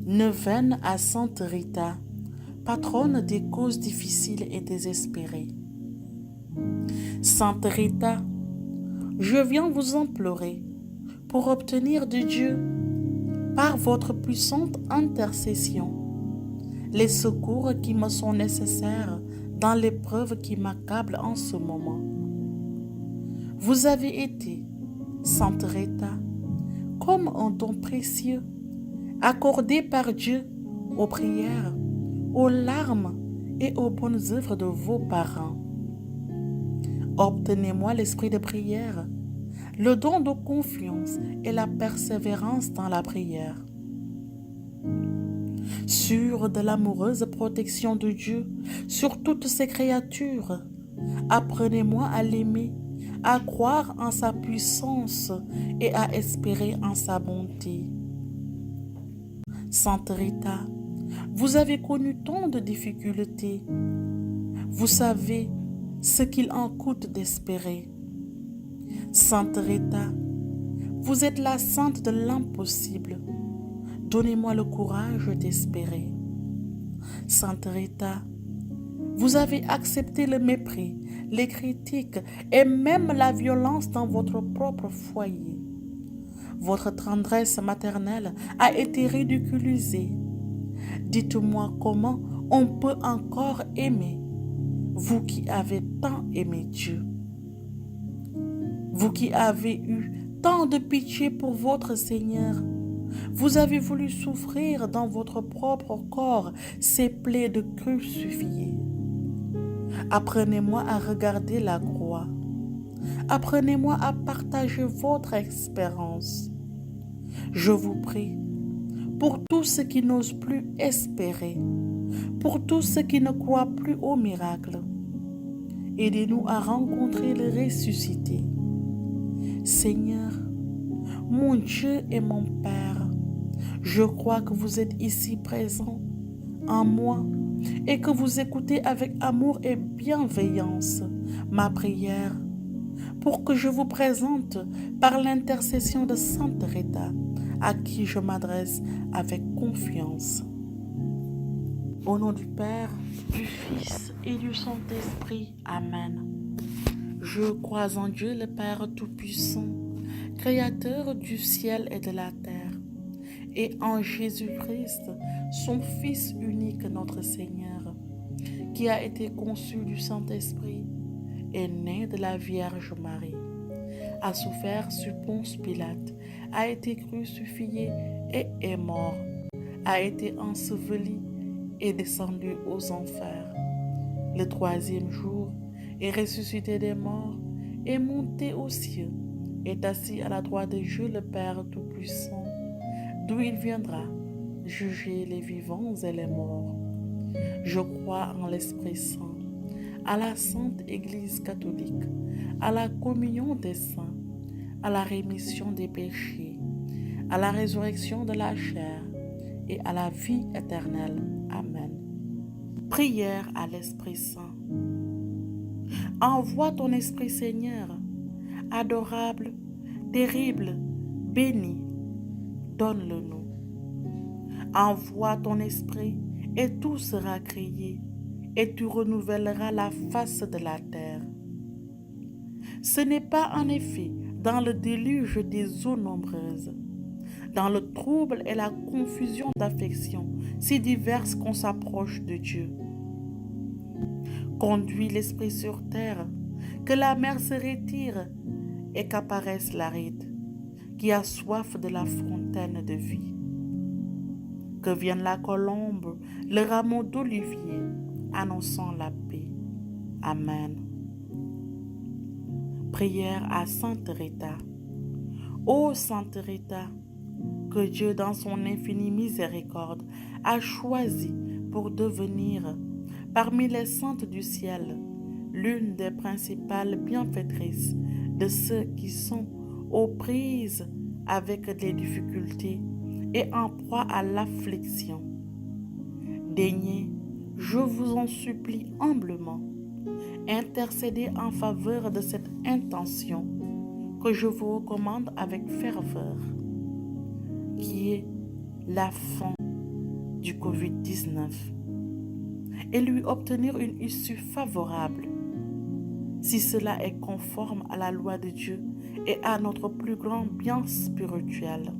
Neuvaine à Sainte Rita, patronne des causes difficiles et désespérées. Sainte Rita, je viens vous implorer pour obtenir de Dieu, par votre puissante intercession, les secours qui me sont nécessaires dans l'épreuve qui m'accable en ce moment. Vous avez été, Sainte Rita, comme un don précieux, accordé par Dieu aux prières, aux larmes et aux bonnes œuvres de vos parents. Obtenez-moi l'esprit de prière, le don de confiance et la persévérance dans la prière. Sûr de l'amoureuse protection de Dieu sur toutes ses créatures, apprenez-moi à l'aimer, à croire en sa puissance et à espérer en sa bonté. Sainte Rita, vous avez connu tant de difficultés. Vous savez ce qu'il en coûte d'espérer. Sainte Rita, vous êtes la sainte de l'impossible. Donnez-moi le courage d'espérer. Sainte Rita, vous avez accepté le mépris, les critiques et même la violence dans votre propre foyer. Votre tendresse maternelle a été ridiculisée. Dites-moi comment on peut encore aimer, vous qui avez tant aimé Dieu. Vous qui avez eu tant de pitié pour votre Seigneur, vous avez voulu souffrir dans votre propre corps ces plaies de crucifié. Apprenez-moi à regarder la croix. Apprenez-moi à partager votre expérience. Je vous prie, pour tous ceux qui n'osent plus espérer, pour tous ceux qui ne croient plus au miracle, aidez-nous à rencontrer le ressuscité. Seigneur, mon Dieu et mon Père, je crois que vous êtes ici présent en moi et que vous écoutez avec amour et bienveillance ma prière pour que je vous présente par l'intercession de Sainte Rita, à qui je m'adresse avec confiance. Au nom du Père, du Fils et du Saint-Esprit. Amen. Je crois en Dieu le Père Tout-Puissant, Créateur du ciel et de la terre, et en Jésus-Christ, son Fils unique, notre Seigneur, qui a été conçu du Saint-Esprit, est né de la Vierge Marie, a souffert sur Ponce Pilate, a été crucifié et est mort, a été enseveli et descendu aux enfers. Le troisième jour, est ressuscité des morts, est monté aux cieux, est assis à la droite de Dieu le Père Tout-Puissant, d'où il viendra juger les vivants et les morts. Je crois en l'Esprit Saint, à la Sainte Église catholique, à la communion des saints, à la rémission des péchés, à la résurrection de la chair et à la vie éternelle. Amen. Prière à l'Esprit Saint. Envoie ton Esprit, Seigneur, adorable, terrible, béni, donne-le-nous. Envoie ton Esprit et tout sera créé, et tu renouvelleras la face de la terre. Ce n'est pas en effet dans le déluge des eaux nombreuses, dans le trouble et la confusion d'affections si diverses qu'on s'approche de Dieu. Conduis l'Esprit sur terre, que la mer se retire et qu'apparaisse l'aride, qui a soif de la fontaine de vie. Que vienne la colombe, le rameau d'olivier, annonçant la paix. Amen. Prière à Sainte Rita. Ô Sainte Rita, que Dieu dans son infinie miséricorde a choisi pour devenir, parmi les saintes du ciel, l'une des principales bienfaitrices de ceux qui sont aux prises avec les difficultés et en proie à l'affliction. Daignez, je vous en supplie humblement, intercéder en faveur de cette intention que je vous recommande avec ferveur, qui est la fin du Covid-19 et lui obtenir une issue favorable, si cela est conforme à la loi de Dieu et à notre plus grand bien spirituel.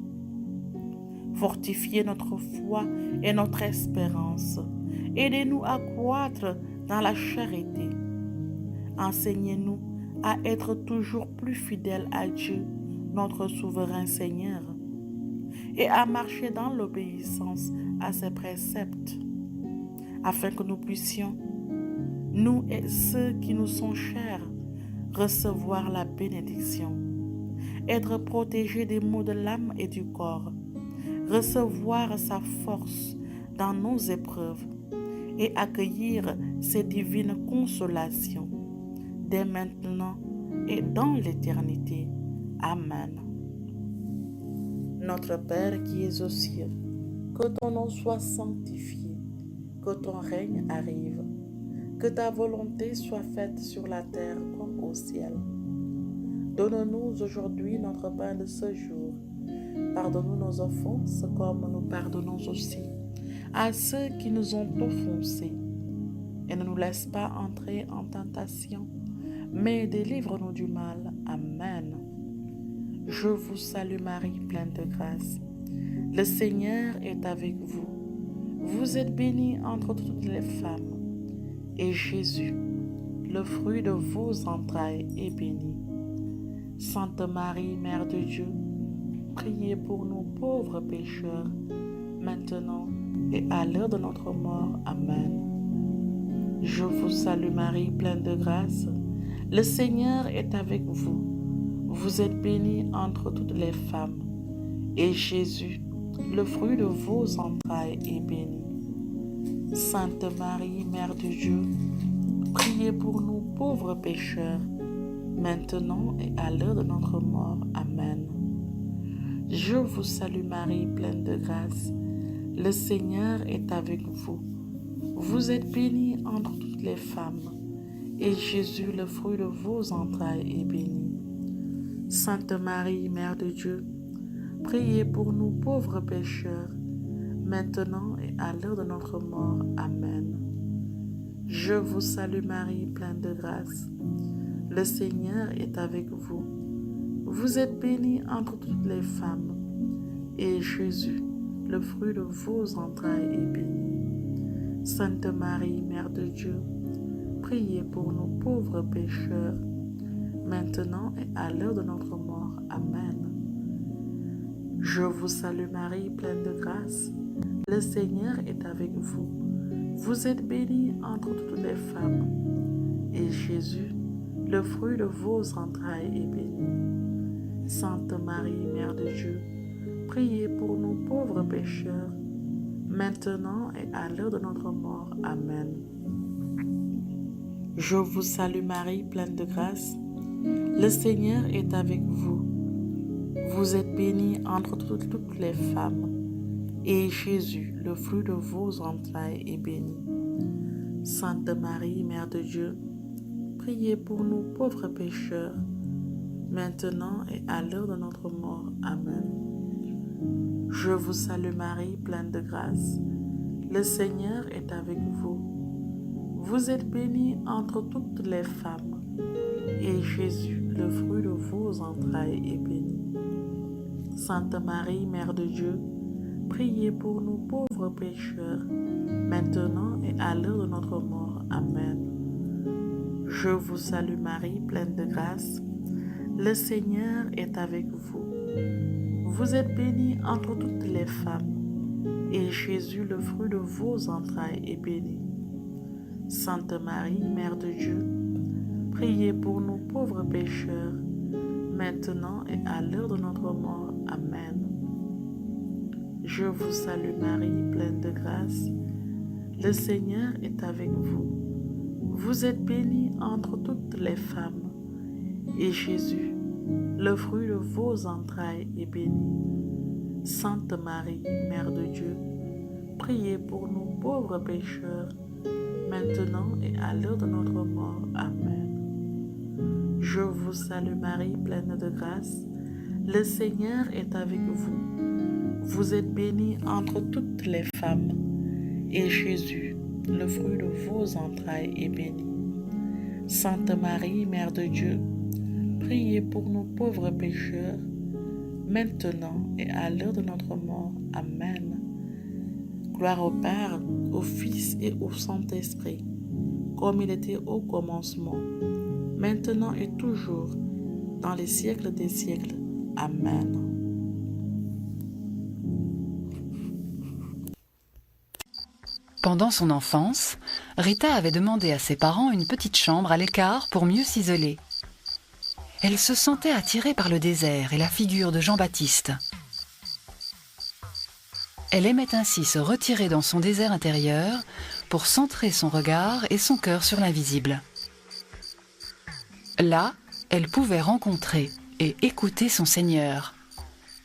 Fortifiez notre foi et notre espérance. Aidez-nous à croître dans la charité. Enseignez-nous à être toujours plus fidèles à Dieu, notre souverain Seigneur, et à marcher dans l'obéissance à ses préceptes, afin que nous puissions, nous et ceux qui nous sont chers, recevoir la bénédiction, être protégés des maux de l'âme et du corps, recevoir sa force dans nos épreuves et accueillir ses divines consolations dès maintenant et dans l'éternité. Amen. Notre Père qui es aux cieux, que ton nom soit sanctifié, que ton règne arrive, que ta volonté soit faite sur la terre comme au ciel. Donne-nous aujourd'hui notre pain de ce jour. Pardonne-nous nos offenses comme nous pardonnons aussi à ceux qui nous ont offensés. Et ne nous laisse pas entrer en tentation, mais délivre-nous du mal. Amen. Je vous salue Marie, pleine de grâce. Le Seigneur est avec vous. Vous êtes bénie entre toutes les femmes. Et Jésus, le fruit de vos entrailles, est béni. Sainte Marie, Mère de Dieu, priez pour nous pauvres pécheurs, maintenant et à l'heure de notre mort. Amen. Je vous salue Marie, pleine de grâce. Le Seigneur est avec vous. Vous êtes bénie entre toutes les femmes. Et Jésus, le fruit de vos entrailles, est béni. Sainte Marie, Mère de Dieu, priez pour nous pauvres pécheurs, maintenant et à l'heure de notre mort. Amen. Je vous salue Marie, pleine de grâce. Le Seigneur est avec vous. Vous êtes bénie entre toutes les femmes, et Jésus, le fruit de vos entrailles, est béni. Sainte Marie, Mère de Dieu, priez pour nous pauvres pécheurs, maintenant et à l'heure de notre mort. Amen. Je vous salue Marie, pleine de grâce. Le Seigneur est avec vous. Vous êtes bénie entre toutes les femmes, et Jésus, le fruit de vos entrailles, est béni. Sainte Marie, Mère de Dieu, priez pour nous pauvres pécheurs, maintenant et à l'heure de notre mort. Amen. Je vous salue Marie, pleine de grâce. Le Seigneur est avec vous. Vous êtes bénie entre toutes les femmes, et Jésus, le fruit de vos entrailles, est béni. Sainte Marie, Mère de Dieu, priez pour nous pauvres pécheurs, maintenant et à l'heure de notre mort. Amen. Je vous salue Marie, pleine de grâce. Le Seigneur est avec vous. Vous êtes bénie entre toutes les femmes, et Jésus, le fruit de vos entrailles, est béni. Sainte Marie, Mère de Dieu, priez pour nous pauvres pécheurs, maintenant et à l'heure de notre mort. Amen. Je vous salue Marie, pleine de grâce. Le Seigneur est avec vous. Vous êtes bénie entre toutes les femmes, et Jésus, le fruit de vos entrailles, est béni. Sainte Marie, Mère de Dieu, priez pour nous pauvres pécheurs, maintenant et à l'heure de notre mort. Amen. Je vous salue Marie, pleine de grâce. Le Seigneur est avec vous. Vous êtes bénie entre toutes les femmes, et Jésus, le fruit de vos entrailles, est béni. Sainte Marie, Mère de Dieu, priez pour nous pauvres pécheurs, maintenant et à l'heure de notre mort. Amen. Je vous salue Marie, pleine de grâce. Le Seigneur est avec vous. Vous êtes bénie entre toutes les femmes, et Jésus, le fruit de vos entrailles, est béni. Sainte Marie, Mère de Dieu, priez pour nous pauvres pécheurs, maintenant et à l'heure de notre mort. Amen. Je vous salue Marie, pleine de grâce. Le Seigneur est avec vous. Vous êtes bénie entre toutes les femmes, et Jésus, le fruit de vos entrailles, est béni. Sainte Marie, Mère de Dieu, priez pour nous pauvres pécheurs, maintenant et à l'heure de notre mort. Amen. Gloire au Père, au Fils et au Saint-Esprit, comme il était au commencement, maintenant et toujours, dans les siècles des siècles. Amen. Pendant son enfance, Rita avait demandé à ses parents une petite chambre à l'écart pour mieux s'isoler. Elle se sentait attirée par le désert et la figure de Jean-Baptiste. Elle aimait ainsi se retirer dans son désert intérieur pour centrer son regard et son cœur sur l'invisible. Là, elle pouvait rencontrer et écouter son Seigneur,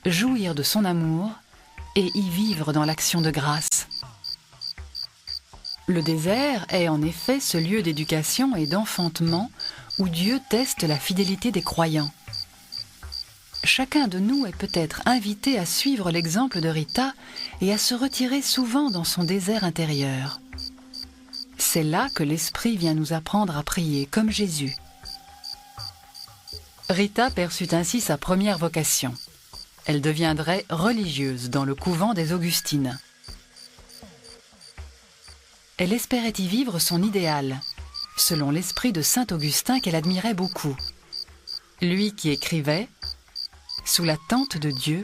jouir de son amour et y vivre dans l'action de grâce. Le désert est en effet ce lieu d'éducation et d'enfantement où Dieu teste la fidélité des croyants. Chacun de nous est peut-être invité à suivre l'exemple de Rita et à se retirer souvent dans son désert intérieur. C'est là que l'Esprit vient nous apprendre à prier comme Jésus. Rita perçut ainsi sa première vocation. Elle deviendrait religieuse dans le couvent des Augustines. Elle espérait y vivre son idéal, selon l'esprit de saint Augustin qu'elle admirait beaucoup. Lui qui écrivait « Sous la tente de Dieu,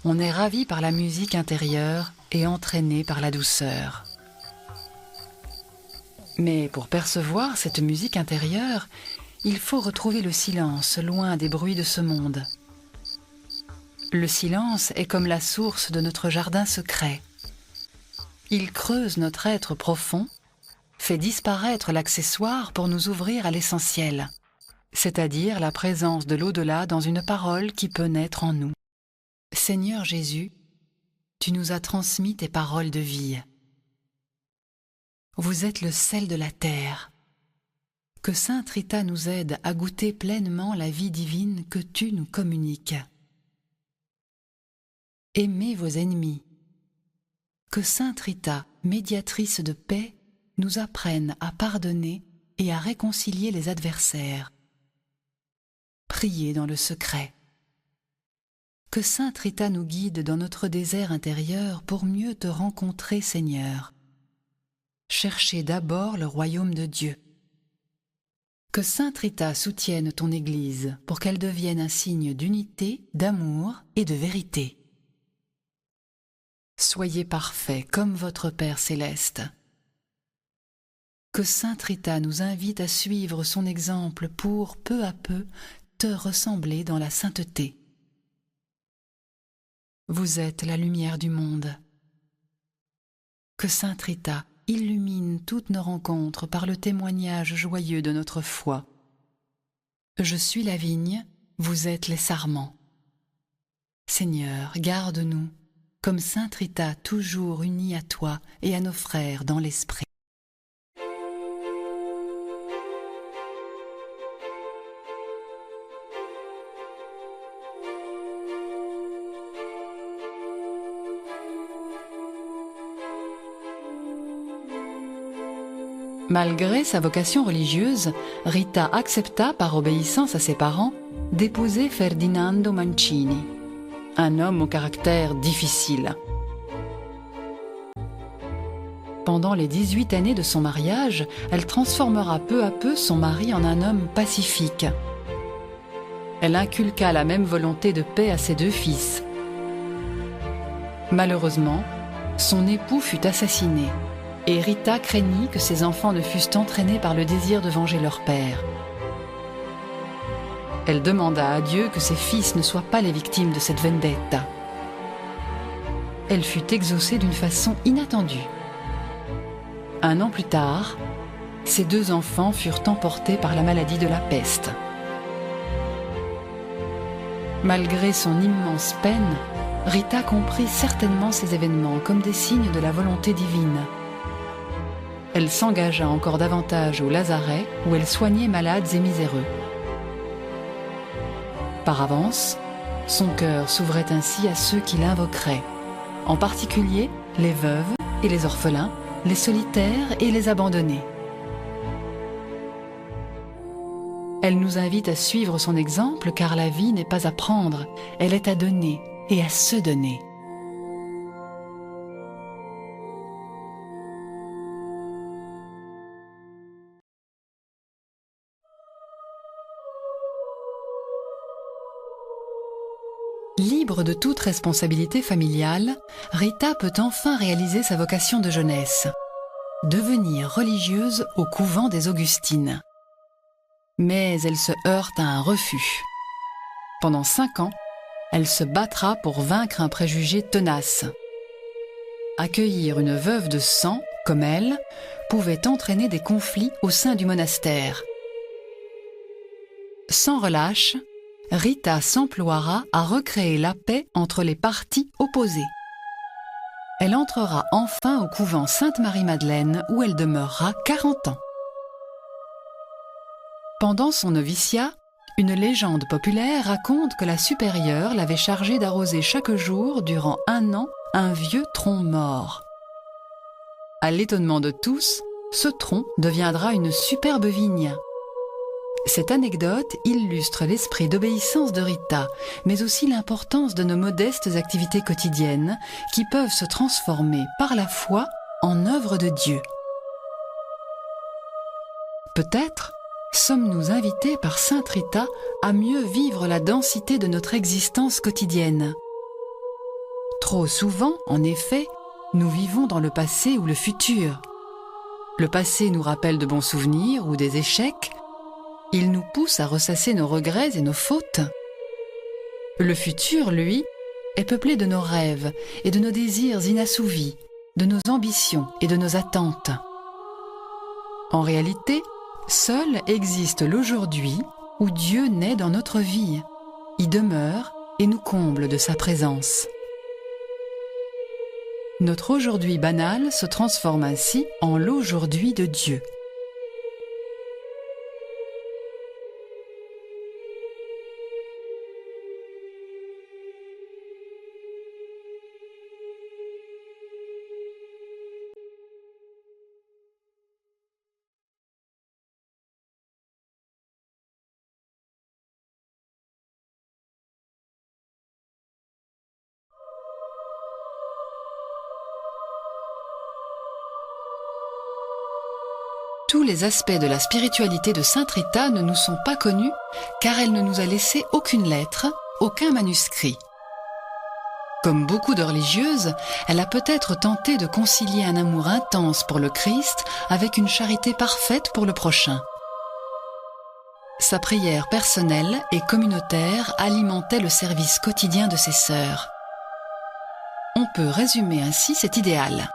on est ravi par la musique intérieure et entraîné par la douceur. » Mais pour percevoir cette musique intérieure, il faut retrouver le silence, loin des bruits de ce monde. Le silence est comme la source de notre jardin secret. Il creuse notre être profond, fait disparaître l'accessoire pour nous ouvrir à l'essentiel, c'est-à-dire la présence de l'au-delà dans une parole qui peut naître en nous. Seigneur Jésus, tu nous as transmis tes paroles de vie. Vous êtes le sel de la terre. Que Sainte Rita nous aide à goûter pleinement la vie divine que tu nous communiques. Aimez vos ennemis. Que Sainte Rita, médiatrice de paix, nous apprenne à pardonner et à réconcilier les adversaires. Priez dans le secret. Que Sainte Rita nous guide dans notre désert intérieur pour mieux te rencontrer, Seigneur. Cherchez d'abord le royaume de Dieu. Que Sainte Rita soutienne ton Église pour qu'elle devienne un signe d'unité, d'amour et de vérité. Soyez parfaits comme votre Père céleste. Que Sainte Rita nous invite à suivre son exemple pour, peu à peu, te ressembler dans la sainteté. Vous êtes la lumière du monde. Que Sainte Rita illumine toutes nos rencontres par le témoignage joyeux de notre foi. Je suis la vigne, vous êtes les sarments. Seigneur, garde-nous, comme Sainte Rita toujours unie à toi et à nos frères dans l'esprit. Malgré sa vocation religieuse, Rita accepta, par obéissance à ses parents, d'épouser Ferdinando Mancini, un homme au caractère difficile. Pendant les 18 années de son mariage, elle transformera peu à peu son mari en un homme pacifique. Elle inculqua la même volonté de paix à ses 2 fils. Malheureusement, son époux fut assassiné. Et Rita craignit que ses enfants ne fussent entraînés par le désir de venger leur père. Elle demanda à Dieu que ses fils ne soient pas les victimes de cette vendetta. Elle fut exaucée d'une façon inattendue. 1 an plus tard, ses 2 enfants furent emportés par la maladie de la peste. Malgré son immense peine, Rita comprit certainement ces événements comme des signes de la volonté divine. Elle s'engagea encore davantage au lazaret où elle soignait malades et miséreux. Par avance, Son cœur s'ouvrait ainsi à ceux qui l'invoqueraient, en particulier les veuves et les orphelins, les solitaires et les abandonnés. Elle nous invite à suivre son exemple car la vie n'est pas à prendre, elle est à donner et à se donner. Libre de toute responsabilité familiale, Rita peut enfin réaliser sa vocation de jeunesse, devenir religieuse au couvent des Augustines. Mais elle se heurte à un refus. Pendant 5 ans, elle se battra pour vaincre un préjugé tenace. Accueillir une veuve de sang, comme elle, pouvait entraîner des conflits au sein du monastère. Sans relâche, Rita s'emploiera à recréer la paix entre les partis opposés. Elle entrera enfin au couvent Sainte-Marie-Madeleine où elle demeurera 40 ans. Pendant son noviciat, une légende populaire raconte que la supérieure l'avait chargée d'arroser chaque jour durant 1 an un vieux tronc mort. À l'étonnement de tous, ce tronc deviendra une superbe vigne. Cette anecdote illustre l'esprit d'obéissance de Rita, mais aussi l'importance de nos modestes activités quotidiennes qui peuvent se transformer par la foi en œuvre de Dieu. Peut-être sommes-nous invités par Sainte Rita à mieux vivre la densité de notre existence quotidienne. Trop souvent, en effet, nous vivons dans le passé ou le futur. Le passé nous rappelle de bons souvenirs ou des échecs. Il nous pousse à ressasser nos regrets et nos fautes. Le futur, lui, est peuplé de nos rêves et de nos désirs inassouvis, de nos ambitions et de nos attentes. En réalité, seul existe l'aujourd'hui où Dieu naît dans notre vie, y demeure et nous comble de sa présence. Notre aujourd'hui banal se transforme ainsi en l'aujourd'hui de Dieu. Tous les aspects de la spiritualité de Sainte Rita ne nous sont pas connus car elle ne nous a laissé aucune lettre, aucun manuscrit. Comme beaucoup de religieuses, elle a peut-être tenté de concilier un amour intense pour le Christ avec une charité parfaite pour le prochain. Sa prière personnelle et communautaire alimentait le service quotidien de ses sœurs. On peut résumer ainsi cet idéal.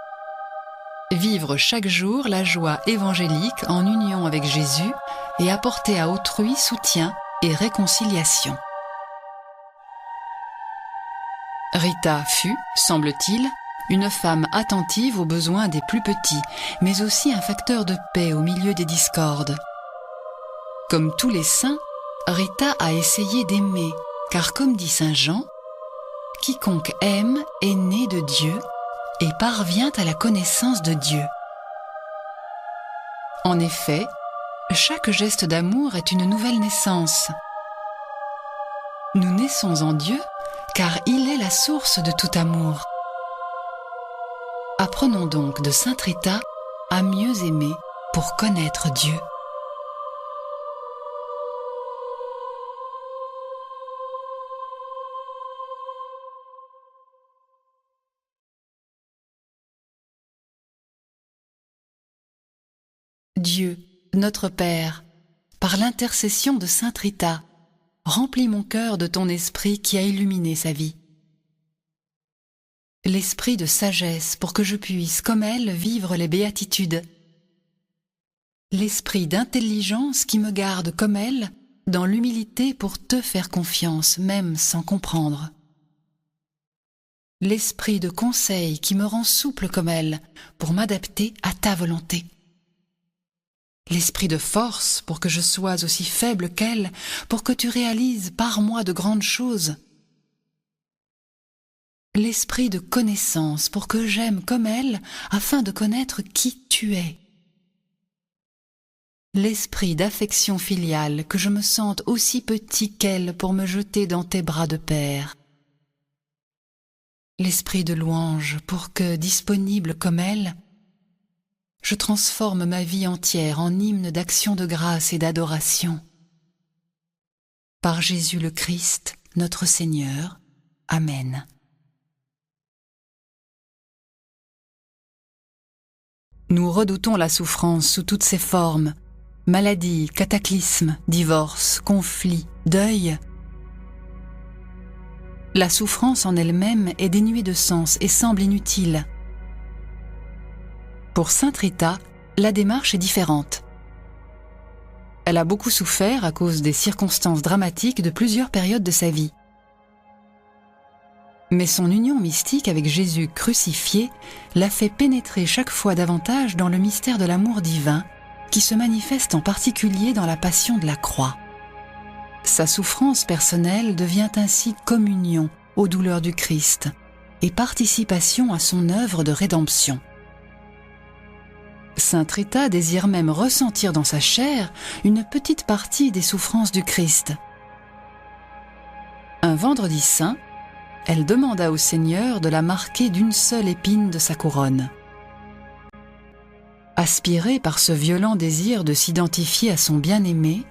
Vivre chaque jour la joie évangélique en union avec Jésus et apporter à autrui soutien et réconciliation. Rita fut, semble-t-il, une femme attentive aux besoins des plus petits, mais aussi un facteur de paix au milieu des discordes. Comme tous les saints, Rita a essayé d'aimer, car comme dit saint Jean, « Quiconque aime est né de Dieu et parvient à la connaissance de Dieu. » En effet, chaque geste d'amour est une nouvelle naissance. Nous naissons en Dieu car il est la source de tout amour. Apprenons donc de Sainte Rita à mieux aimer pour connaître Dieu. Dieu, notre Père, par l'intercession de Sainte Rita, remplis mon cœur de ton esprit qui a illuminé sa vie. L'esprit de sagesse pour que je puisse, comme elle, vivre les béatitudes. L'esprit d'intelligence qui me garde, comme elle, dans l'humilité pour te faire confiance, même sans comprendre. L'esprit de conseil qui me rend souple comme elle, pour m'adapter à ta volonté. L'esprit de force pour que je sois aussi faible qu'elle, pour que tu réalises par moi de grandes choses. l'esprit de connaissance pour que j'aime comme elle afin de connaître qui tu es. L'esprit d'affection filiale que je me sente aussi petit qu'elle pour me jeter dans tes bras de père. L'esprit de louange pour que, disponible comme elle, je transforme ma vie entière en hymne d'action de grâce et d'adoration. Par Jésus le Christ, notre Seigneur. Amen. Nous redoutons la souffrance sous toutes ses formes, maladie, cataclysme, divorce, conflit, deuil. La souffrance en elle-même est dénuée de sens et semble inutile. Pour Sainte Rita, la démarche est différente. Elle a beaucoup souffert à cause des circonstances dramatiques de plusieurs périodes de sa vie. Mais son union mystique avec Jésus crucifié l'a fait pénétrer chaque fois davantage dans le mystère de l'amour divin qui se manifeste en particulier dans la passion de la croix. Sa souffrance personnelle devient ainsi communion aux douleurs du Christ et participation à son œuvre de rédemption. Sainte Rita désire même ressentir dans sa chair une petite partie des souffrances du Christ. Un vendredi saint, elle demanda au Seigneur de la marquer d'une seule épine de sa couronne. Aspirée par ce violent désir de s'identifier à son bien-aimé,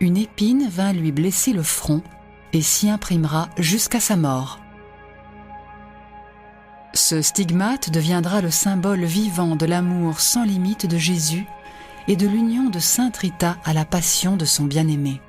une épine vint lui blesser le front et s'y imprimera jusqu'à sa mort. Ce stigmate deviendra le symbole vivant de l'amour sans limite de Jésus et de l'union de Sainte Rita à la passion de son bien-aimé.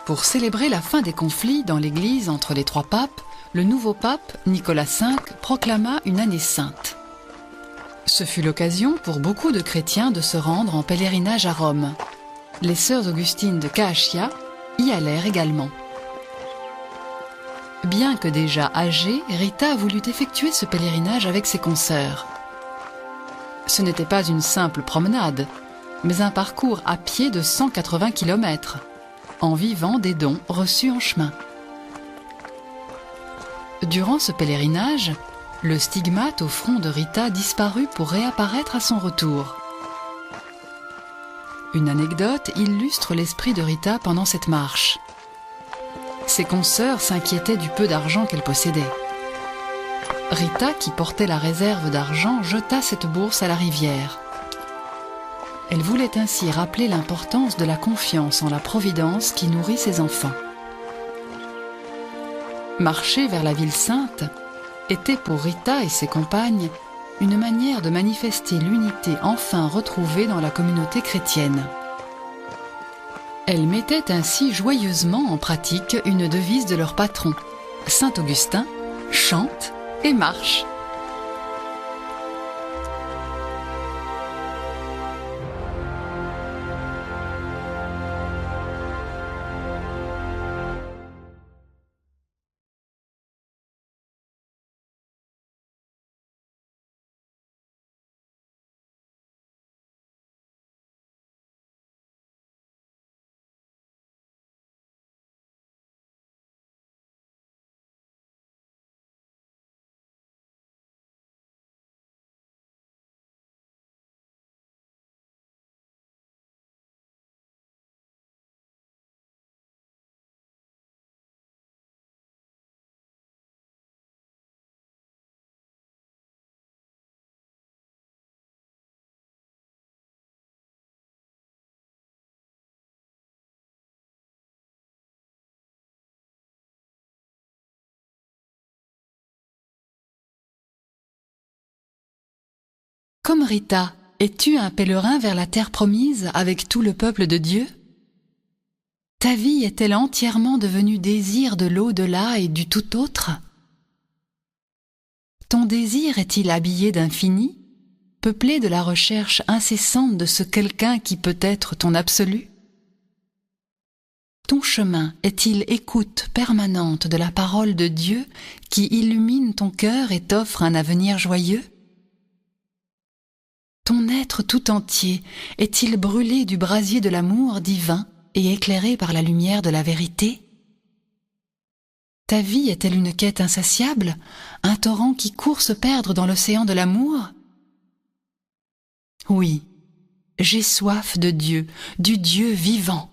Pour célébrer la fin des conflits dans l'Église entre les trois papes, le nouveau pape, Nicolas V, proclama une année sainte. Ce fut l'occasion pour beaucoup de chrétiens de se rendre en pèlerinage à Rome. Les sœurs Augustines de Caachia y allèrent également. Bien que déjà âgée, Rita voulut effectuer ce pèlerinage avec ses consoeurs. Ce n'était pas une simple promenade, mais un parcours à pied de 180 km. En vivant des dons reçus en chemin. Durant ce pèlerinage, le stigmate au front de Rita disparut pour réapparaître à son retour. Une anecdote illustre l'esprit de Rita pendant cette marche. Ses consoeurs s'inquiétaient du peu d'argent qu'elle possédait. Rita, qui portait la réserve d'argent, jeta cette bourse à la rivière. Elle voulait ainsi rappeler l'importance de la confiance en la providence qui nourrit ses enfants. Marcher vers la ville sainte était pour Rita et ses compagnes une manière de manifester l'unité enfin retrouvée dans la communauté chrétienne. Elles mettaient ainsi joyeusement en pratique une devise de leur patron, Saint Augustin, chante et marche. Comme Rita, es-tu un pèlerin vers la terre promise avec tout le peuple de Dieu ? Ta vie est-elle entièrement devenue désir de l'au-delà et du tout autre? Ton désir est-il habillé d'infini, peuplé de la recherche incessante de ce quelqu'un qui peut être ton absolu? Ton chemin est-il écoute permanente de la parole de Dieu qui illumine ton cœur et t'offre un avenir joyeux? Ton être tout entier est-il brûlé du brasier de l'amour divin et éclairé par la lumière de la vérité? Ta vie est-elle une quête insatiable, un torrent qui court se perdre dans l'océan de l'amour? Oui, j'ai soif de Dieu, du Dieu vivant.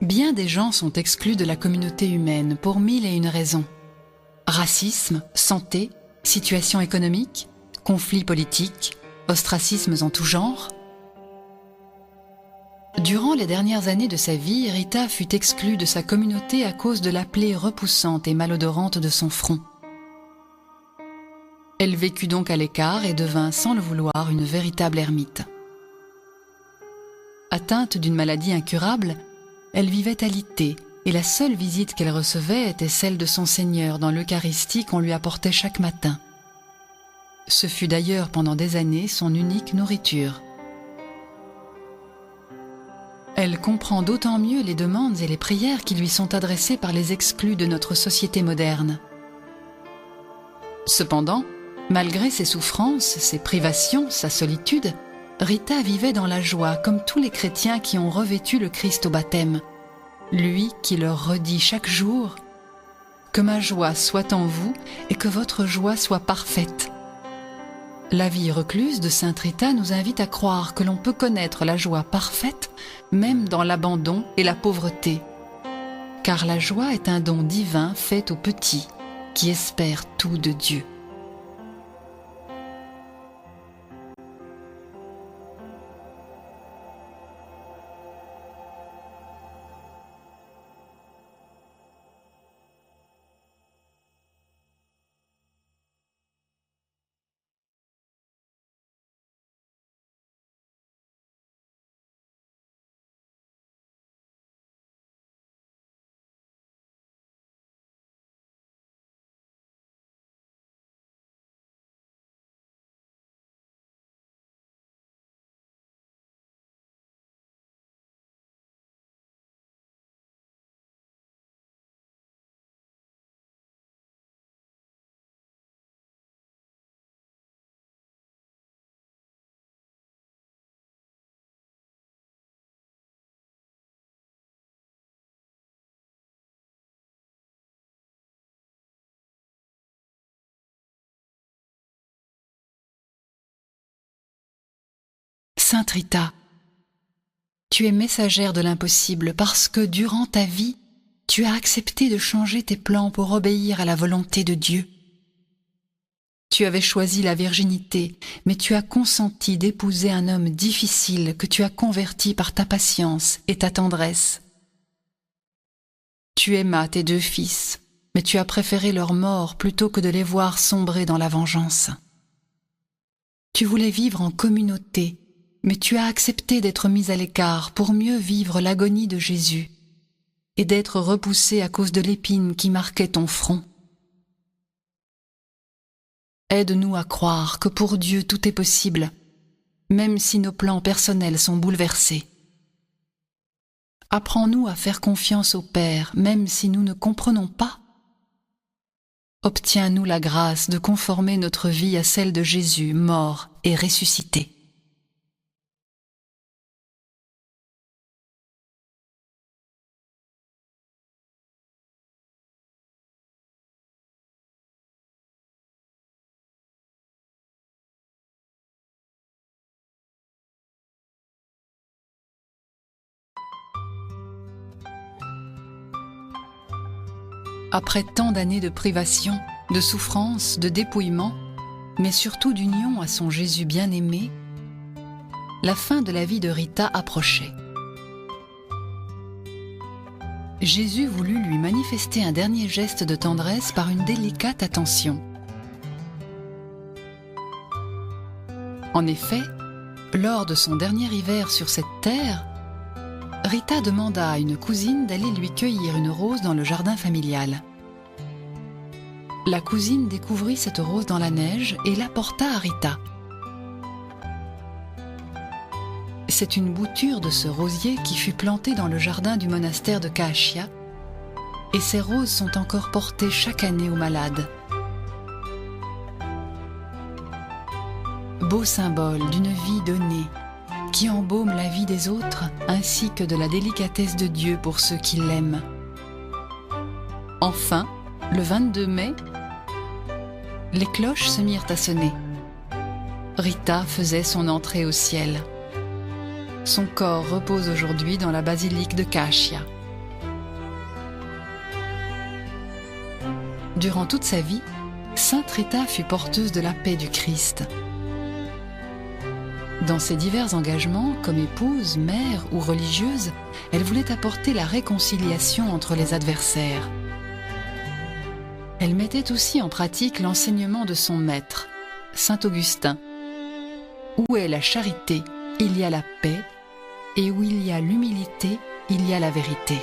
Bien des gens sont exclus de la communauté humaine pour 1001 raisons. Racisme, santé, situation économique, conflits politiques, ostracismes en tout genre. Durant les dernières années de sa vie, Rita fut exclue de sa communauté à cause de la plaie repoussante et malodorante de son front. Elle vécut donc à l'écart et devint, sans le vouloir, une véritable ermite. Atteinte d'une maladie incurable, elle vivait alitée, et la seule visite qu'elle recevait était celle de son Seigneur dans l'Eucharistie qu'on lui apportait chaque matin. Ce fut d'ailleurs pendant des années son unique nourriture. Elle comprend d'autant mieux les demandes et les prières qui lui sont adressées par les exclus de notre société moderne. Cependant, malgré ses souffrances, ses privations, sa solitude, Rita vivait dans la joie comme tous les chrétiens qui ont revêtu le Christ au baptême, lui qui leur redit chaque jour « Que ma joie soit en vous et que votre joie soit parfaite ». La vie recluse de sainte Rita nous invite à croire que l'on peut connaître la joie parfaite même dans l'abandon et la pauvreté, car la joie est un don divin fait aux petits qui espèrent tout de Dieu. Sainte Rita, tu es messagère de l'impossible parce que durant ta vie, tu as accepté de changer tes plans pour obéir à la volonté de Dieu. Tu avais choisi la virginité, mais tu as consenti d'épouser un homme difficile que tu as converti par ta patience et ta tendresse. Tu aimas tes 2 fils, mais tu as préféré leur mort plutôt que de les voir sombrer dans la vengeance. Tu voulais vivre en communauté, mais tu as accepté d'être mise à l'écart pour mieux vivre l'agonie de Jésus et d'être repoussée à cause de l'épine qui marquait ton front. Aide-nous à croire que pour Dieu tout est possible, même si nos plans personnels sont bouleversés. Apprends-nous à faire confiance au Père, même si nous ne comprenons pas. Obtiens-nous la grâce de conformer notre vie à celle de Jésus, mort et ressuscité. Après tant d'années de privation, de souffrance, de dépouillement, mais surtout d'union à son Jésus bien-aimé, la fin de la vie de Rita approchait. Jésus voulut lui manifester un dernier geste de tendresse par une délicate attention. En effet, lors de son dernier hiver sur cette terre, Rita demanda à une cousine d'aller lui cueillir une rose dans le jardin familial. La cousine découvrit cette rose dans la neige et l'apporta à Rita. C'est une bouture de ce rosier qui fut plantée dans le jardin du monastère de Kaashia, et ces roses sont encore portées chaque année aux malades. Beau symbole d'une vie donnée, qui embaume la vie des autres ainsi que de la délicatesse de Dieu pour ceux qui l'aiment. Enfin, le 22 mai, les cloches se mirent à sonner. Rita faisait son entrée au ciel. Son corps repose aujourd'hui dans la basilique de Kaashia. Durant toute sa vie, Sainte Rita fut porteuse de la paix du Christ. Dans ses divers engagements, comme épouse, mère ou religieuse, elle voulait apporter la réconciliation entre les adversaires. Elle mettait aussi en pratique l'enseignement de son maître, Saint Augustin. Où est la charité, il y a la paix, et où il y a l'humilité, il y a la vérité.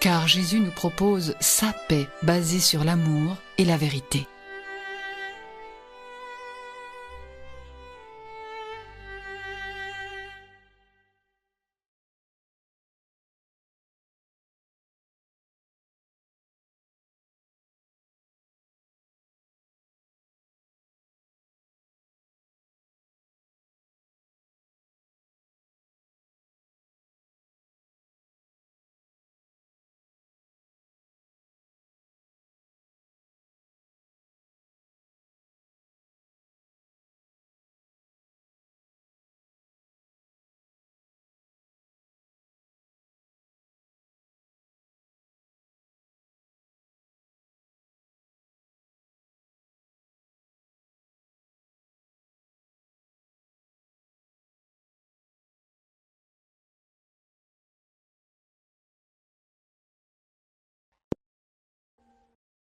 Car Jésus nous propose sa paix basée sur l'amour et la vérité.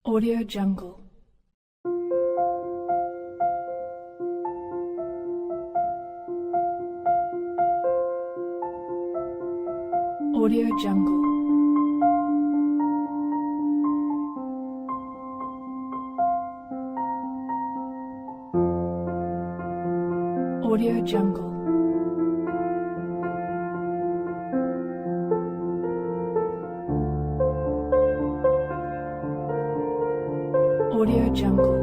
Audio Jungle. Audio Jungle. Audio Jungle. Audio Jungle.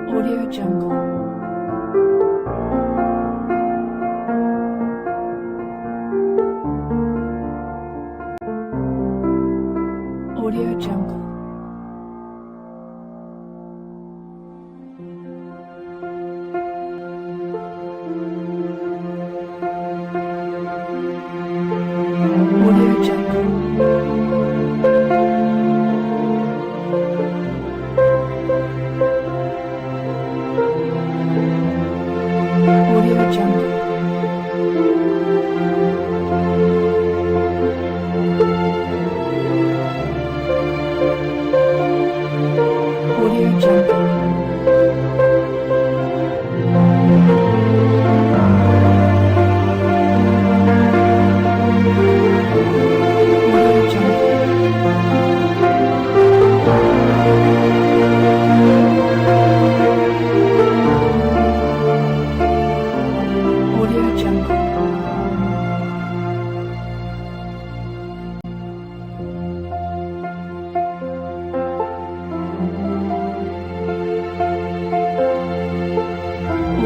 Audio Jungle. Audio Jungle. Audio Jungle. Audio Jungle. Audio Jungle. Audio Jungle. Audio Jungle.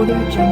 Audio Jungle. Audio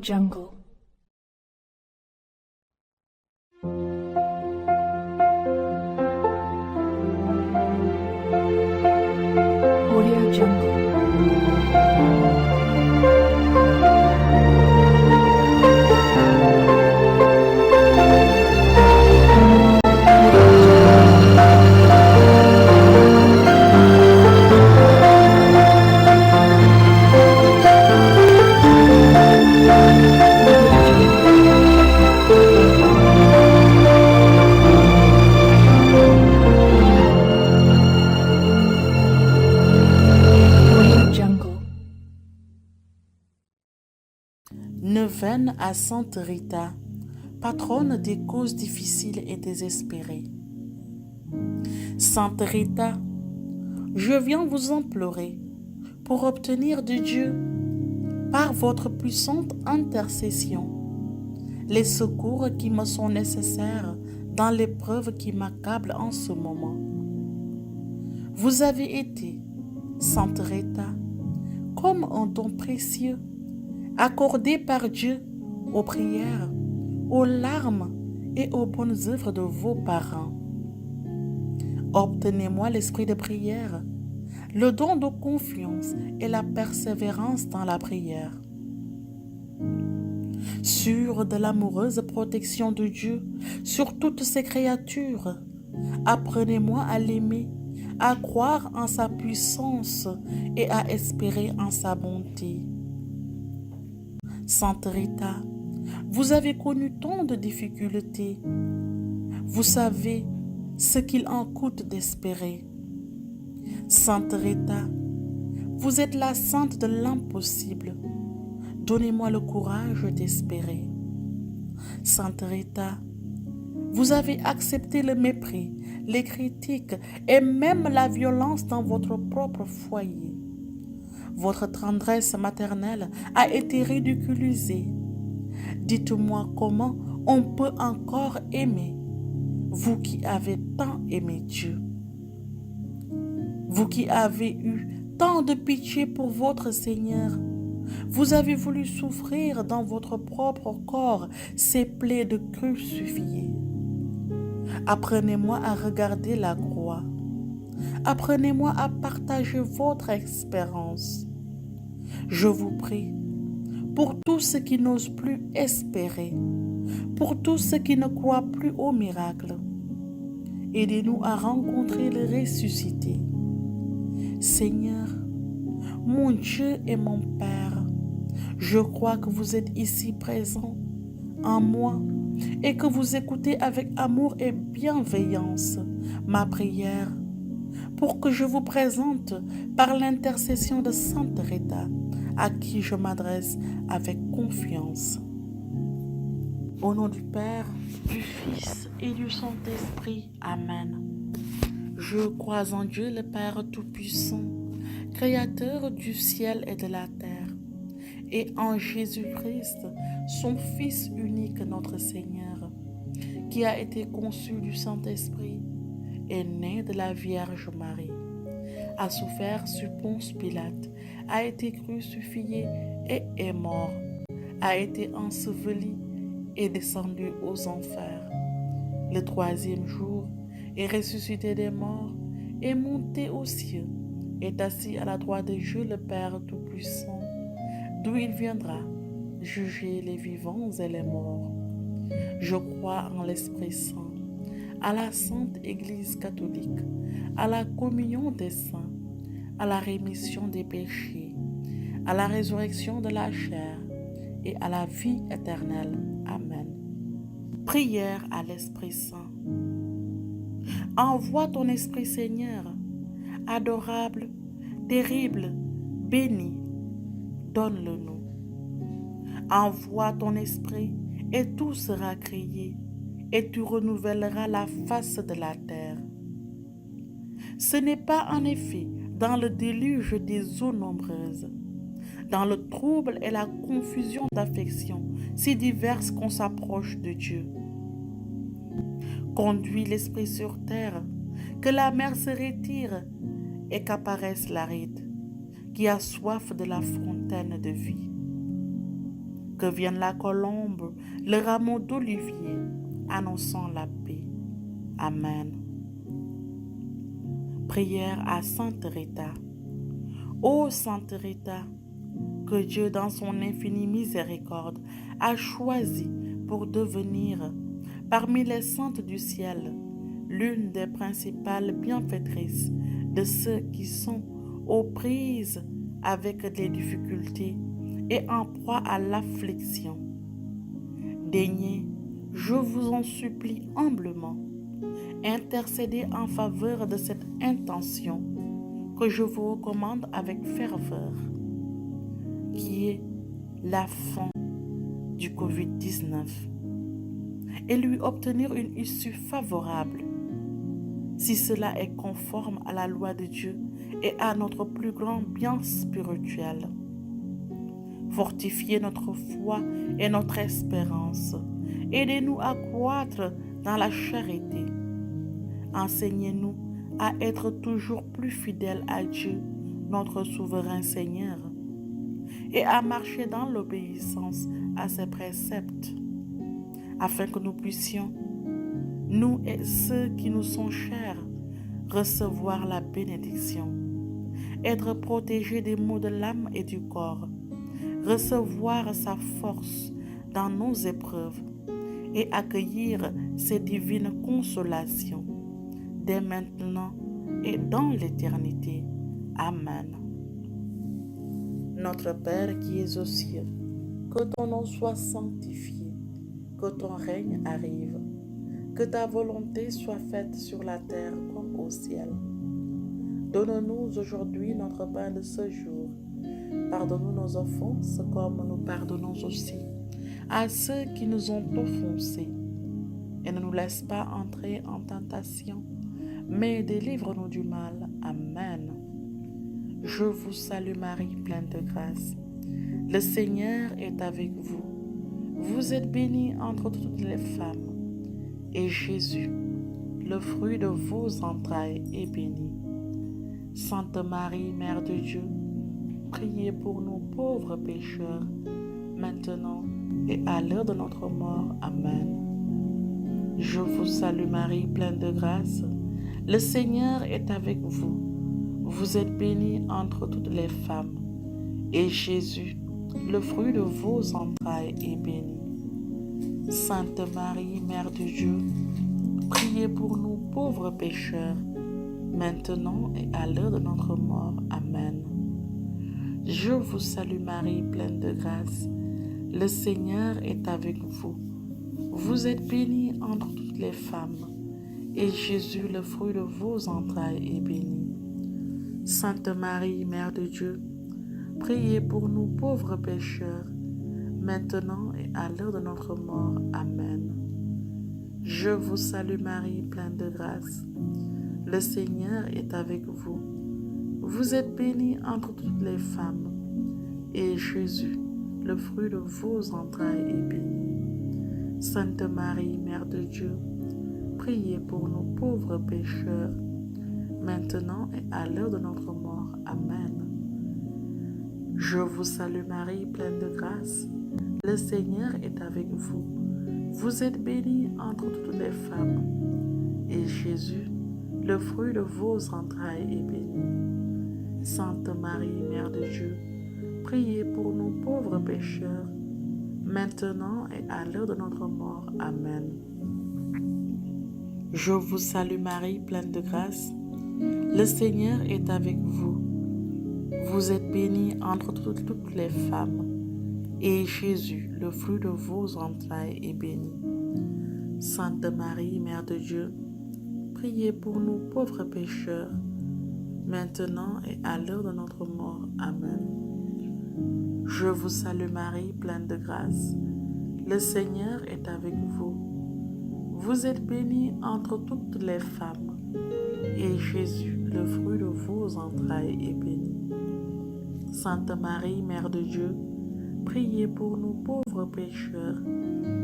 Jungle. Audio Jungle. Audio Jungle. Neuvaine à Sainte Rita, patronne des causes difficiles et désespérées. Sainte Rita, je viens vous implorer pour obtenir de Dieu, par votre puissante intercession, les secours qui me sont nécessaires dans l'épreuve qui m'accable en ce moment. Vous avez été, Sainte Rita, comme un don précieux, accordé par Dieu aux prières, aux larmes et aux bonnes œuvres de vos parents. Obtenez-moi l'esprit de prière, le don de confiance et la persévérance dans la prière. Sûr de l'amoureuse protection de Dieu sur toutes ses créatures, apprenez-moi à l'aimer, à croire en sa puissance et à espérer en sa bonté. Sainte Rita, vous avez connu tant de difficultés. Vous savez ce qu'il en coûte d'espérer. Sainte Rita, vous êtes la sainte de l'impossible. Donnez-moi le courage d'espérer. Sainte Rita, vous avez accepté le mépris, les critiques et même la violence dans votre propre foyer. Votre tendresse maternelle a été ridiculisée. Dites-moi comment on peut encore aimer, vous qui avez tant aimé Dieu. Vous qui avez eu tant de pitié pour votre Seigneur, vous avez voulu souffrir dans votre propre corps ces plaies de crucifié. Apprenez-moi à regarder la croix. Apprenez-moi à partager votre expérience. Je vous prie, pour tous ceux qui n'osent plus espérer, pour tous ceux qui ne croient plus au miracle, aidez-nous à rencontrer le ressuscité. Seigneur, mon Dieu et mon Père, je crois que vous êtes ici présent en moi et que vous écoutez avec amour et bienveillance ma prière pour que je vous présente par l'intercession de Sainte Rita, à qui je m'adresse avec confiance. Au nom du Père, du Fils et du Saint-Esprit. Amen. Je crois en Dieu le Père Tout-Puissant, Créateur du ciel et de la terre, et en Jésus-Christ, son Fils unique, notre Seigneur, qui a été conçu du Saint-Esprit, est né de la Vierge Marie, a souffert sur Ponce Pilate, a été crucifié et est mort, a été enseveli et descendu aux enfers. Le troisième jour est ressuscité des morts, est monté aux cieux, est assis à la droite de Dieu le Père Tout-Puissant, d'où il viendra juger les vivants et les morts. Je crois en l'Esprit Saint, à la Sainte Église catholique, à la communion des saints, à la rémission des péchés, à la résurrection de la chair et à la vie éternelle. Amen. Prière à l'Esprit Saint. Envoie ton Esprit, Seigneur, adorable, terrible, béni, donne-le-nous. Envoie ton Esprit et tout sera créé, et tu renouvelleras la face de la terre. Ce n'est pas en effet dans le déluge des eaux nombreuses, dans le trouble et la confusion d'affections si diverses qu'on s'approche de Dieu. Conduis l'Esprit sur terre, que la mer se retire et qu'apparaisse l'aride, qui a soif de la fontaine de vie. Que Que vienne la colombe, le rameau d'olivier, annonçant la paix. Amen. Prière à Sainte Rita. Ô Sainte Rita, que Dieu dans son infinie miséricorde a choisi pour devenir, parmi les saintes du ciel, l'une des principales bienfaitrices de ceux qui sont aux prises avec des difficultés et en proie à l'affliction. Daignez, je vous en supplie humblement, intercéder en faveur de cette intention que je vous recommande avec ferveur, qui est la fin du Covid-19, et lui obtenir une issue favorable, si cela est conforme à la loi de Dieu et à notre plus grand bien spirituel. Fortifiez notre foi et notre espérance. Aidez-nous à croître dans la charité. Enseignez-nous à être toujours plus fidèles à Dieu, notre souverain Seigneur, et à marcher dans l'obéissance à ses préceptes, afin que nous puissions, nous et ceux qui nous sont chers, recevoir la bénédiction, être protégés des maux de l'âme et du corps, recevoir sa force dans nos épreuves et accueillir ses divines consolations dès maintenant et dans l'éternité. Amen. Notre Père qui es aux cieux, que ton nom soit sanctifié, que ton règne arrive, que ta volonté soit faite sur la terre comme au ciel. Donne-nous aujourd'hui notre pain de ce jour. Pardonne-nous nos offenses comme nous pardonnons aussi à ceux qui nous ont offensés. Et ne nous laisse pas entrer en tentation, mais délivre-nous du mal. Amen. Je vous salue Marie, pleine de grâce. Le Seigneur est avec vous. Vous êtes bénie entre toutes les femmes. Et Jésus, le fruit de vos entrailles, est béni. Sainte Marie, Mère de Dieu, priez pour nous pauvres pécheurs, maintenant et à l'heure de notre mort. Amen. Je vous salue Marie, pleine de grâce. Le Seigneur est avec vous. Vous êtes bénie entre toutes les femmes. Et Jésus, le fruit de vos entrailles, est béni. Sainte Marie, Mère de Dieu, priez pour nous pauvres pécheurs, maintenant et à l'heure de notre mort. Amen. Je vous salue Marie, pleine de grâce. Le Seigneur est avec vous. Vous êtes bénie entre toutes les femmes, et Jésus, le fruit de vos entrailles, est béni. Sainte Marie, Mère de Dieu, priez pour nous pauvres pécheurs, maintenant et à l'heure de notre mort. Amen. Je vous salue Marie, pleine de grâce. Le Seigneur est avec vous. Vous êtes bénie entre toutes les femmes, et Jésus, le fruit de vos entrailles, est béni. Sainte Marie, Mère de Dieu, priez pour nous pauvres pécheurs, maintenant et à l'heure de notre mort. Amen. Je vous salue Marie, pleine de grâce. Le Seigneur est avec vous. Vous êtes bénie entre toutes les femmes, et Jésus, le fruit de vos entrailles, est béni. Sainte Marie, Mère de Dieu, priez pour nous pauvres pécheurs, maintenant et à l'heure de notre mort. Amen. Je vous salue Marie, pleine de grâce. Le Seigneur est avec vous. Vous êtes bénie entre toutes les femmes, et Jésus, le fruit de vos entrailles, est béni. Sainte Marie, Mère de Dieu, priez pour nous pauvres pécheurs, maintenant et à l'heure de notre mort. Amen. Je vous salue Marie, pleine de grâce. Le Seigneur est avec vous. Vous êtes bénie entre toutes les femmes, et Jésus, le fruit de vos entrailles, est béni. Sainte Marie, Mère de Dieu, priez pour nous pauvres pécheurs,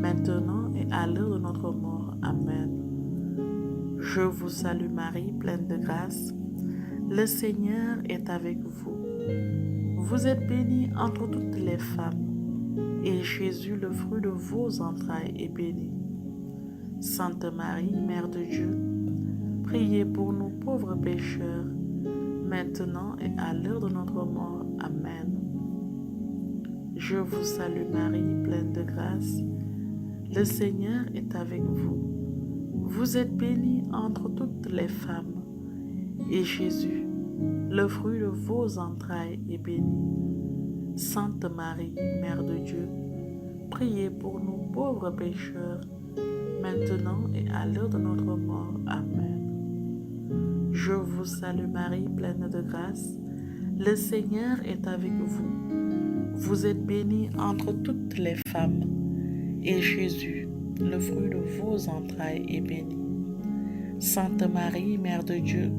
maintenant et à l'heure de notre mort. Amen. Je vous salue Marie, pleine de grâce. Le Seigneur est avec vous. Vous êtes bénie entre toutes les femmes, et Jésus, le fruit de vos entrailles, est béni. Sainte Marie, Mère de Dieu, priez pour nous pauvres pécheurs, maintenant et à l'heure de notre mort. Amen. Je vous salue Marie, pleine de grâce. Le Seigneur est avec vous. Vous êtes bénie entre toutes les femmes, et Jésus, le fruit de vos entrailles, est béni. Sainte Marie, Mère de Dieu, priez pour nous pauvres pécheurs, maintenant et à l'heure de notre mort. Amen. Je vous salue Marie, pleine de grâce. Le Seigneur est avec vous. Vous êtes bénie entre toutes les femmes, et Jésus, le fruit de vos entrailles, est béni. Sainte Marie, Mère de Dieu,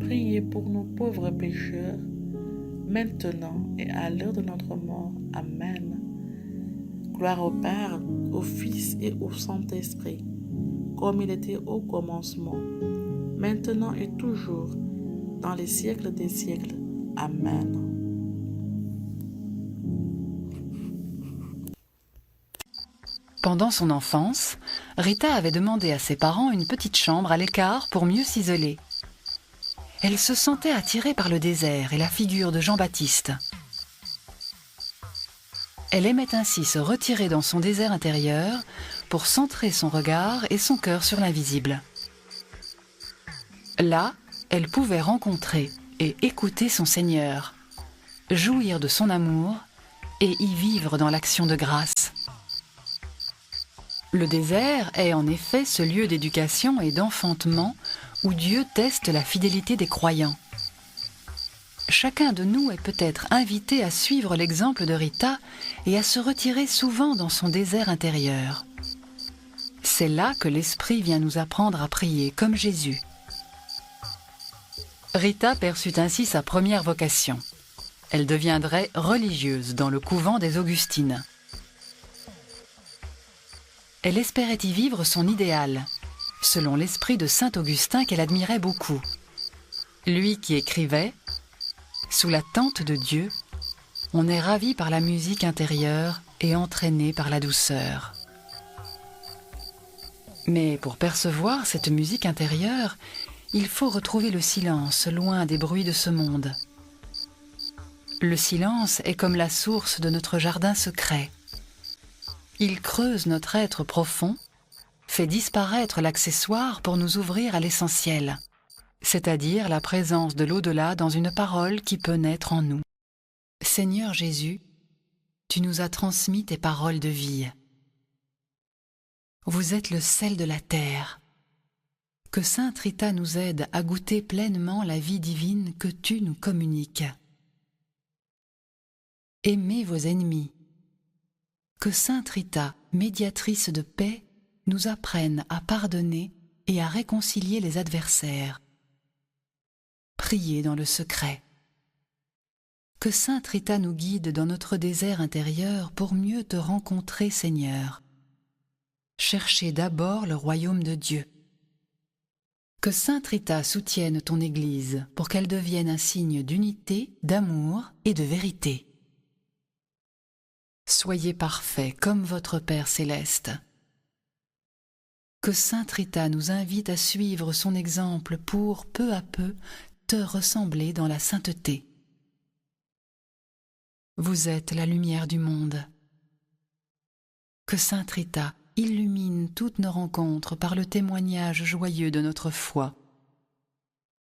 priez pour nous pauvres pécheurs, maintenant et à l'heure de notre mort. Amen. Gloire au Père, au Fils et au Saint-Esprit, comme il était au commencement, maintenant et toujours, dans les siècles des siècles. Amen. Pendant son enfance, Rita avait demandé à ses parents une petite chambre à l'écart pour mieux s'isoler. Elle se sentait attirée par le désert et la figure de Jean-Baptiste. Elle aimait ainsi se retirer dans son désert intérieur pour centrer son regard et son cœur sur l'invisible. Là, elle pouvait rencontrer et écouter son Seigneur, jouir de son amour et y vivre dans l'action de grâce. Le désert est en effet ce lieu d'éducation et d'enfantement où Dieu teste la fidélité des croyants. Chacun de nous est peut-être invité à suivre l'exemple de Rita et à se retirer souvent dans son désert intérieur. C'est là que l'Esprit vient nous apprendre à prier comme Jésus. Rita perçut ainsi sa première vocation. Elle deviendrait religieuse dans le couvent des Augustines. Elle espérait y vivre son idéal, selon l'esprit de saint Augustin qu'elle admirait beaucoup. Lui qui écrivait « Sous la tente de Dieu, on est ravi par la musique intérieure et entraîné par la douceur. » Mais pour percevoir cette musique intérieure, il faut retrouver le silence, loin des bruits de ce monde. Le silence est comme la source de notre jardin secret. Il creuse notre être profond, fait disparaître l'accessoire pour nous ouvrir à l'essentiel, c'est-à-dire la présence de l'au-delà dans une parole qui peut naître en nous. Seigneur Jésus, tu nous as transmis tes paroles de vie. Vous êtes le sel de la terre. Que Sainte Rita nous aide à goûter pleinement la vie divine que tu nous communiques. Aimez vos ennemis. Que Sainte Rita, médiatrice de paix, nous apprenne à pardonner et à réconcilier les adversaires. Priez dans le secret. Que Sainte Rita nous guide dans notre désert intérieur pour mieux te rencontrer, Seigneur. Cherchez d'abord le royaume de Dieu. Que Sainte Rita soutienne ton Église pour qu'elle devienne un signe d'unité, d'amour et de vérité. Soyez parfaits comme votre Père céleste. Que Sainte Rita nous invite à suivre son exemple pour, peu à peu, te ressembler dans la sainteté. Vous êtes la lumière du monde. Que Sainte Rita illumine toutes nos rencontres par le témoignage joyeux de notre foi.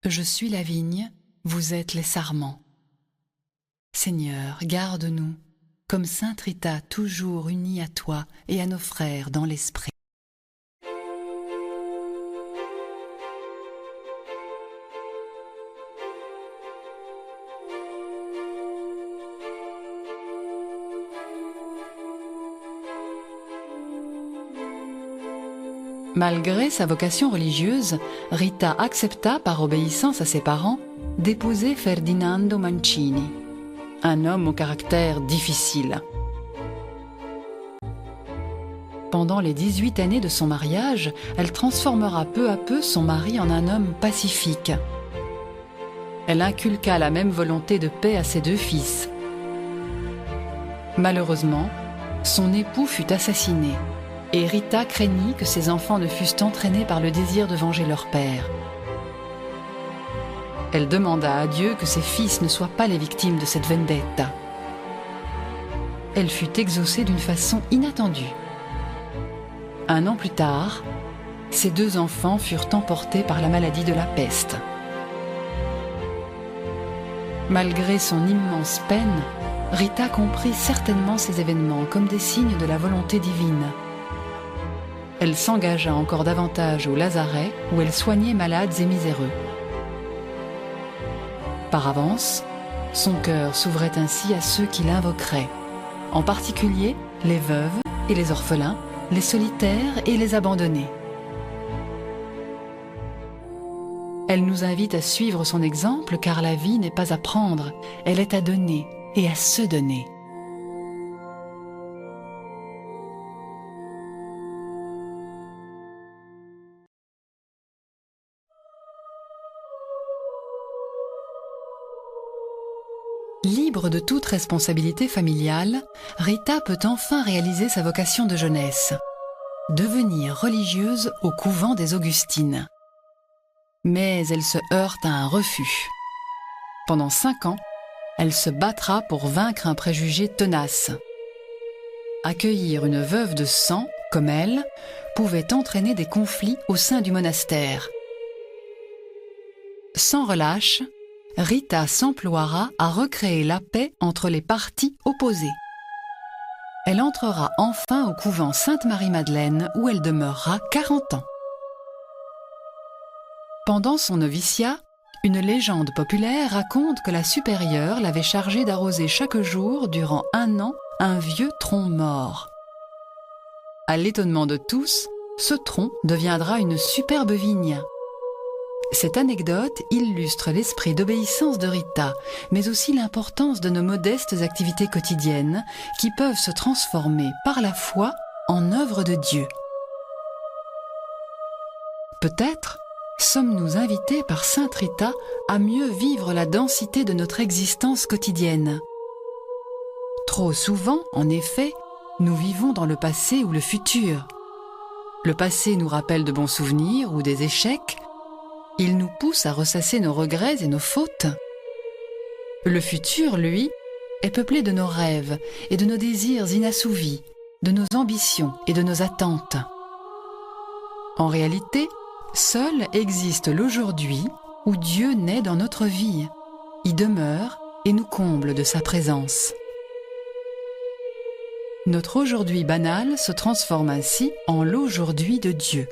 Je suis la vigne, vous êtes les sarments. Seigneur, garde-nous, comme Sainte Rita toujours unie à toi et à nos frères dans l'esprit. Malgré sa vocation religieuse, Rita accepta, par obéissance à ses parents, d'épouser Ferdinando Mancini, un homme au caractère difficile. Pendant les 18 années de son mariage, elle transformera peu à peu son mari en un homme pacifique. Elle inculqua la même volonté de paix à ses deux fils. Malheureusement, son époux fut assassiné, et Rita craignit que ses enfants ne fussent entraînés par le désir de venger leur père. Elle demanda à Dieu que ses fils ne soient pas les victimes de cette vendetta. Elle fut exaucée d'une façon inattendue. 1 an plus tard, ses 2 enfants furent emportés par la maladie de la peste. Malgré son immense peine, Rita comprit certainement ces événements comme des signes de la volonté divine. Elle s'engagea encore davantage au lazaret où elle soignait malades et miséreux. Par avance, son cœur s'ouvrait ainsi à ceux qui l'invoqueraient, en particulier les veuves et les orphelins, les solitaires et les abandonnés. Elle nous invite à suivre son exemple car la vie n'est pas à prendre, elle est à donner et à se donner. Libre de toute responsabilité familiale, Rita peut enfin réaliser sa vocation de jeunesse, devenir religieuse au couvent des Augustines. Mais elle se heurte à un refus. Pendant 5 ans, elle se battra pour vaincre un préjugé tenace. Accueillir une veuve de sang, comme elle, pouvait entraîner des conflits au sein du monastère. Sans relâche, Rita s'emploiera à recréer la paix entre les partis opposés. Elle entrera enfin au couvent Sainte-Marie-Madeleine où elle demeurera 40 ans. Pendant son noviciat, une légende populaire raconte que la supérieure l'avait chargée d'arroser chaque jour durant 1 an un vieux tronc mort. À l'étonnement de tous, ce tronc deviendra une superbe vigne. Cette anecdote illustre l'esprit d'obéissance de Rita, mais aussi l'importance de nos modestes activités quotidiennes qui peuvent se transformer par la foi en œuvre de Dieu. Peut-être sommes-nous invités par Sainte Rita à mieux vivre la densité de notre existence quotidienne. Trop souvent, en effet, nous vivons dans le passé ou le futur. Le passé nous rappelle de bons souvenirs ou des échecs. Il nous pousse à ressasser nos regrets et nos fautes. Le futur, lui, est peuplé de nos rêves et de nos désirs inassouvis, de nos ambitions et de nos attentes. En réalité, seul existe l'aujourd'hui où Dieu naît dans notre vie, y demeure et nous comble de sa présence. Notre aujourd'hui banal se transforme ainsi en l'aujourd'hui de Dieu.